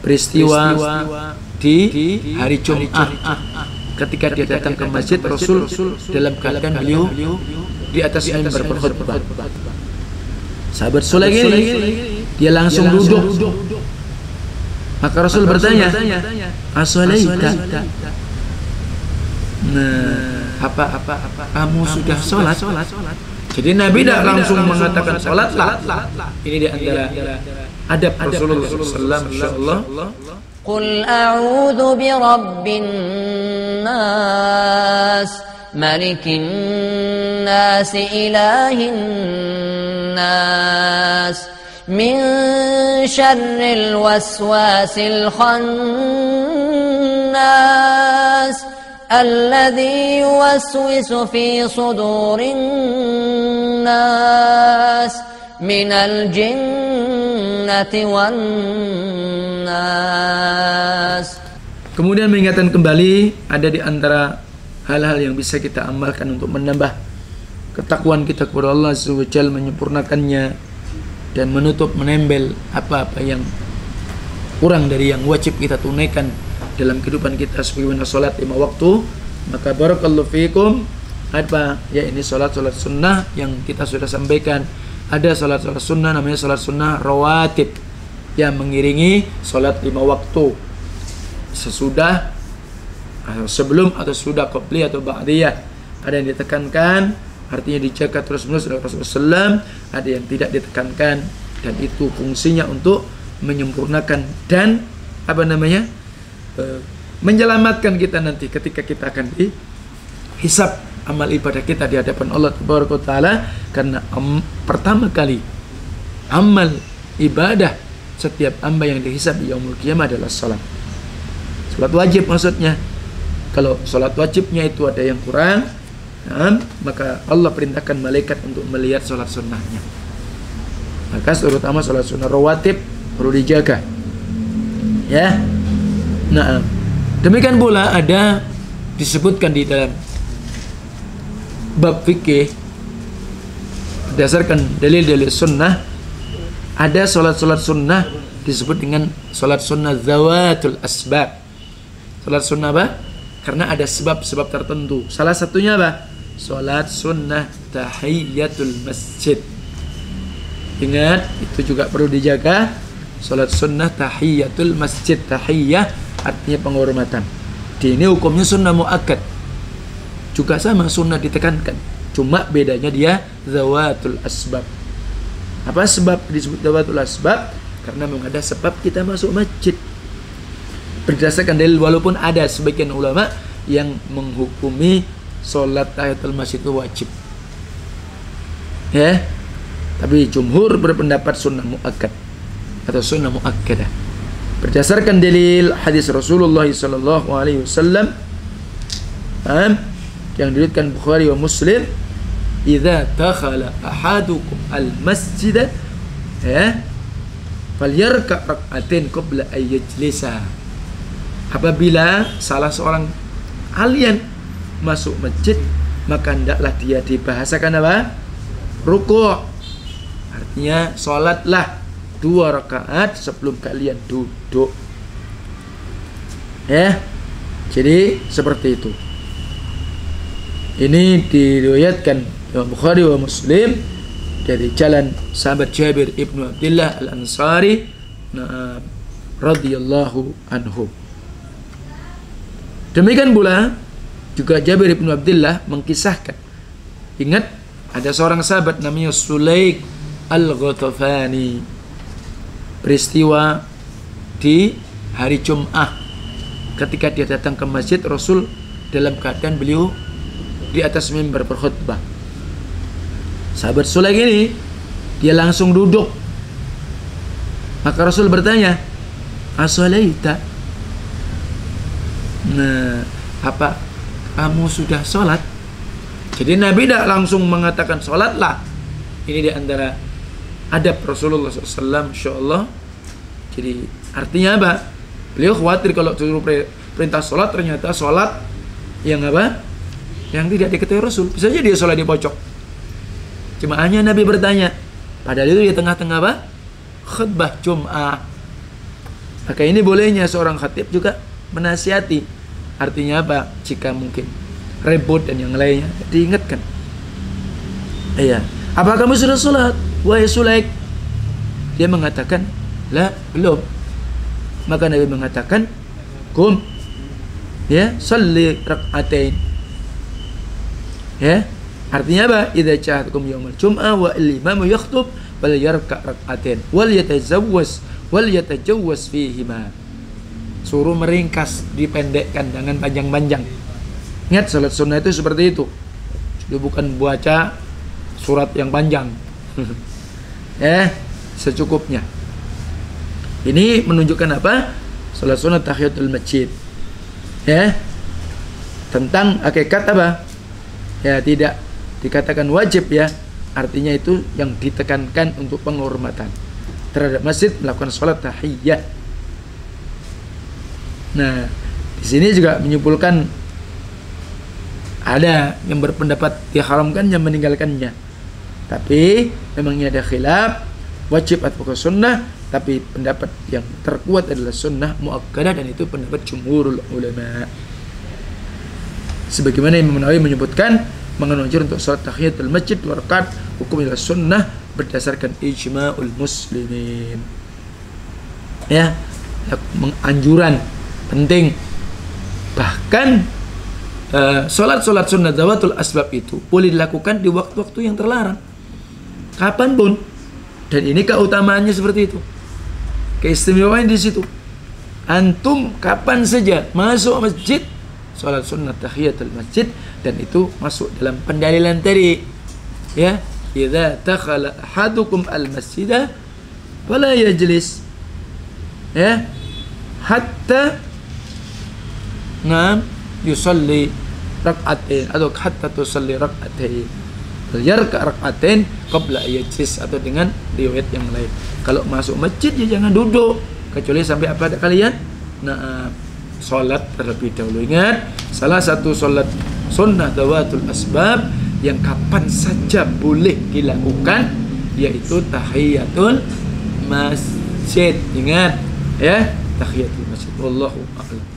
peristiwa di hari Jumat ketika dia datang ke masjid Rasul dalam keadaan beliau di atas mimbar berkhutbah. Sahabat Sulaik ini dia langsung duduk. Maka Rasul bertanya, "As-salaita?" Apa kamu sudah sholat? Jadi Nabi tidak langsung mengatakan sholatlah. Ini di antara adab Rasulullah SAW, insyaallah. Qul a'udzu birabbin nas, malikin nas, ilahin nas, min syarril waswasil khannas, alladzi yuwaswisu fi sudurin nas, minal jinnati wan nas. Kemudian mengingatkan kembali ada di antara hal-hal yang bisa kita amalkan untuk menambah ketakwaan kita kepada Allah Azza wa Jalla, menyempurnakannya dan menutup menembel apa-apa yang kurang dari yang wajib kita tunaikan dalam kehidupan kita sebagaimana salat 5 waktu. Maka barakallahu fiikum, apa ya, ini salat sunnah yang kita sudah sampaikan. Ada salat sunnah namanya salat sunnah rawatib yang mengiringi salat 5 waktu sesudah, sebelum atau sudah qabli atau ba'diyah. Ada yang ditekankan, artinya dijaga terus-menerus oleh Rasulullah SAW. Ada yang tidak ditekankan, dan itu fungsinya untuk menyempurnakan dan menyelamatkan kita nanti ketika kita akan dihisab amal ibadah kita di hadapan Allah Tabaraka Ta'ala. Karena pertama kali amal ibadah setiap hamba yang dihisab di yaumul qiyamah adalah salat. Salat wajib maksudnya. Kalau salat wajibnya itu ada yang kurang, maka Allah perintahkan malaikat untuk melihat salat sunnahnya. Maka terutama salat sunnah rawatib perlu dijaga. Ya. Nah, demikian pula ada disebutkan di dalam bab fikih berdasarkan dalil-dalil sunnah, ada salat-salat sunnah disebut dengan salat sunnah zawatul asbab. Salat sunnah apa? Karena ada sebab-sebab tertentu. Salah satunya apa? Salat sunnah tahiyatul masjid. Ingat, itu juga perlu dijaga. Salat sunnah tahiyatul masjid. Tahiyah artinya penghormatan. Ini hukumnya sunnah muakkad. Juga sama, sunnah ditekankan. Cuma bedanya dia zawatul asbab. Apa sebab disebut zawatul asbab? Karena memang ada sebab kita masuk masjid. Berdasarkan dalil, walaupun ada sebagian ulama yang menghukumi sholat tahiyatul masjid itu wajib. Ya. Tapi jumhur berpendapat sunnah muakkad atau sunnah muakkadah. Berdasarkan dalil hadis Rasulullah sallallahu alaihi wasallam yang diriwayatkan Bukhari wa Muslim, "Idza dakhala ahadukum al-masjid falyarka' rak'atain qabla an yajlisa." Apabila salah seorang kalian masuk masjid, maka hendaklah dia dibahasakan apa? Ruku'. Artinya salatlah 2 rakaat sebelum kalian duduk. Ya. Jadi seperti itu. Ini diriwayatkan Imam Bukhari wa Muslim dari jalan sahabat Jabir ibnu Abdullah al-Ansari radhiyallahu anhu. Demikian pula juga Jabir ibnu Abdullah mengkisahkan, ingat ada seorang sahabat namanya Sulaik al-Ghatafani. Peristiwa di hari Jumat ketika dia datang ke masjid Rasul dalam keadaan beliau di atas mimbar berkhutbah. Sahabat Sulaik ini dia langsung duduk. Maka Rasul bertanya, "As-salaita?" Apa kamu sudah sholat? Jadi Nabi tidak langsung mengatakan sholatlah. Ini di antara adab Rasulullah SAW, insyaallah. Jadi artinya apa? Beliau khawatir kalau suruh perintah sholat ternyata sholat yang apa? Yang tidak diketahui Rasul. Bisa saja dia sholat di pojok. Cuma hanya Nabi bertanya. Padahal itu di tengah-tengah apa? Khutbah Jum'ah. Maka ini bolehnya seorang khatib juga menasihati. Artinya apa? Jika mungkin rebut dan yang lainnya, diingatkan. Iya. Apa kamu sudah sholat? Wahai Sulaik. Dia mengatakan, la, belum. Maka Nabi mengatakan, kum, ya, salli rak'atain. Ya, artinya apa? Idza ja'akum yaumul jum'ah wa al-imamu yakhthub fal yarka' rak'atain wal yatajawwaz fihima. Suruh meringkas, dipendekkan, jangan panjang-panjang. Ingat, salat sunnah itu seperti itu. Jadi bukan baca surat yang panjang. Secukupnya. Ini menunjukkan apa? Salat sunnah tahiyatul masjid. Ya. Tentang hakikat apa? Ya, tidak dikatakan wajib ya. Artinya itu yang ditekankan untuk penghormatan terhadap masjid, melakukan salat tahiyat. Nah, di sini juga menyimpulkan ada yang berpendapat diharamkannya, meninggalkannya. Tapi memangnya ada khilaf wajib atau sunnah, tapi pendapat yang terkuat adalah sunnah muakkadah, dan itu pendapat jumhurul ulama. Sebagaimana Imam Nawawi menyebutkan, menganjur untuk salat tahiyatul masjid 2 rakaat hukum adalah sunnah berdasarkan ijma'ul muslimin. Ya, anjuran penting. Bahkan salat-salat sunnah zawatul asbab itu boleh dilakukan di waktu-waktu yang terlarang, kapanpun. Dan ini keutamaannya seperti itu, keistimewaan di situ. Antum kapan saja masuk masjid, salat sunnah tahiyatul masjid, dan itu masuk dalam pendalilan tadi. Ya, idza dakhala ahadukum al-masjidah fala yajlis, ya, hatta yusalli rak'atain atau hatta tusalli rak'atain, yarka rak'atain qabla yajlis, atau dengan riwayat yang lain. Kalau masuk masjid ya jangan duduk kecuali sampai apa ada kalian salat terlebih dahulu. Ingat, salah satu salat sunnah dawatul asbab yang kapan saja boleh dilakukan yaitu tahiyatul masjid. Ingat ya, tahiyatul masjid. Wallahu a'lam.